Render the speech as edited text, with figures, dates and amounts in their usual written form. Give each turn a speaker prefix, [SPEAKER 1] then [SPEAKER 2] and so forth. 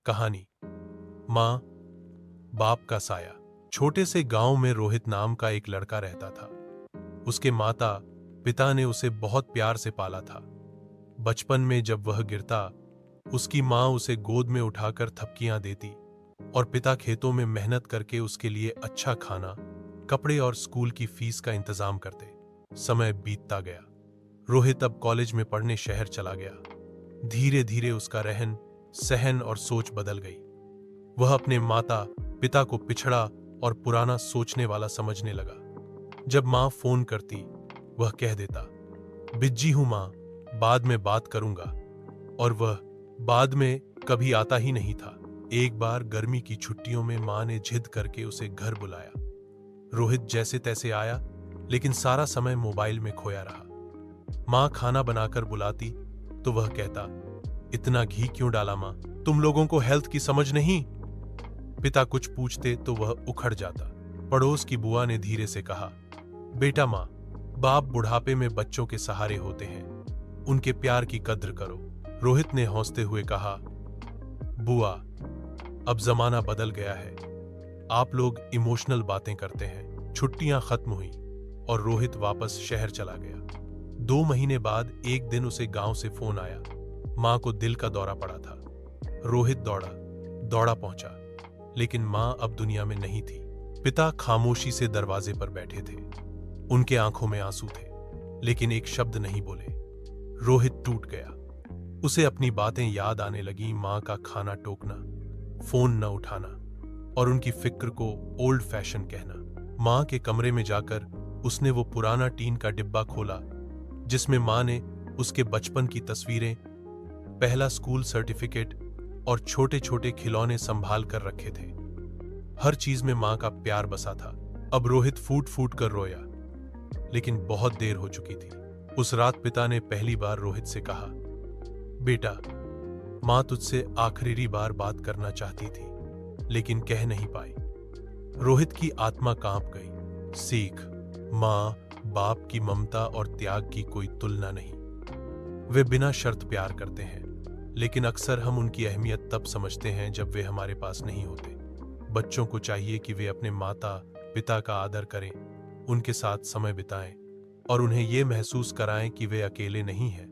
[SPEAKER 1] कहानी माँ बाप का साया। छोटे से गांव में रोहित नाम का एक लड़का रहता था। उसके माता पिता ने उसे बहुत प्यार से पाला था। बचपन में जब वह गिरता, उसकी माँ उसे गोद में उठाकर थपकियां देती और पिता खेतों में मेहनत करके उसके लिए अच्छा खाना, कपड़े और स्कूल की फीस का इंतजाम करते। समय बीतता गया। रोहित अब कॉलेज में पढ़ने शहर चला गया। धीरे धीरे उसका रहन सहन और सोच बदल गई। वह अपने माता पिता को पिछड़ा और पुराना सोचने वाला समझने लगा। जब माँ फोन करती, वह कह देता, बिज्जी हूं माँ, बाद में बात करूंगा। और वह बाद में कभी आता ही नहीं था। एक बार गर्मी की छुट्टियों में माँ ने जिद करके उसे घर बुलाया। रोहित जैसे तैसे आया, लेकिन सारा समय मोबाइल में खोया रहा। माँ खाना बनाकर बुलाती तो वह कहता, इतना घी क्यों डाला माँ, तुम लोगों को हेल्थ की समझ नहीं। पिता कुछ पूछते तो वह उखड़ जाता। पड़ोस की बुआ ने धीरे से कहा, बेटा माँ बाप बुढ़ापे में बच्चों के सहारे होते हैं, उनके प्यार की कद्र करो। रोहित ने हौंसते हुए कहा, बुआ अब जमाना बदल गया है, आप लोग इमोशनल बातें करते हैं। छुट्टियां खत्म हुई और रोहित वापस शहर चला गया। 2 महीने बाद एक दिन उसे गांव से फोन आया। माँ को दिल का दौरा पड़ा था। रोहित दौड़ा पहुंचा, लेकिन माँ अब दुनिया में नहीं थी। पिता खामोशी से दरवाजे पर बैठे थे। उनके आंखों में आंसू थे, लेकिन एक शब्द नहीं बोले। रोहित टूट गया। उसे अपनी बातें याद आने लगी, माँ का खाना टोकना, फोन न उठाना और उनकी फिक्र को ओल्ड फैशन कहना। माँ के कमरे में जाकर उसने वो पुराना टीन का डिब्बा खोला जिसमें माँ ने उसके बचपन की तस्वीरें, पहला स्कूल सर्टिफिकेट और छोटे छोटे खिलौने संभाल कर रखे थे। हर चीज में माँ का प्यार बसा था। अब रोहित फूट फूट कर रोया, लेकिन बहुत देर हो चुकी थी। उस रात पिता ने पहली बार रोहित से कहा, बेटा माँ तुझसे आखिरी बार बात करना चाहती थी, लेकिन कह नहीं पाई। रोहित की आत्मा कांप गई। सीख, माँ बाप की ममता और त्याग की कोई तुलना नहीं। वे बिना शर्त प्यार करते हैं, लेकिन अक्सर हम उनकी अहमियत तब समझते हैं जब वे हमारे पास नहीं होते। बच्चों को चाहिए कि वे अपने माता पिता का आदर करें, उनके साथ समय बिताएं और उन्हें ये महसूस कराएं कि वे अकेले नहीं हैं।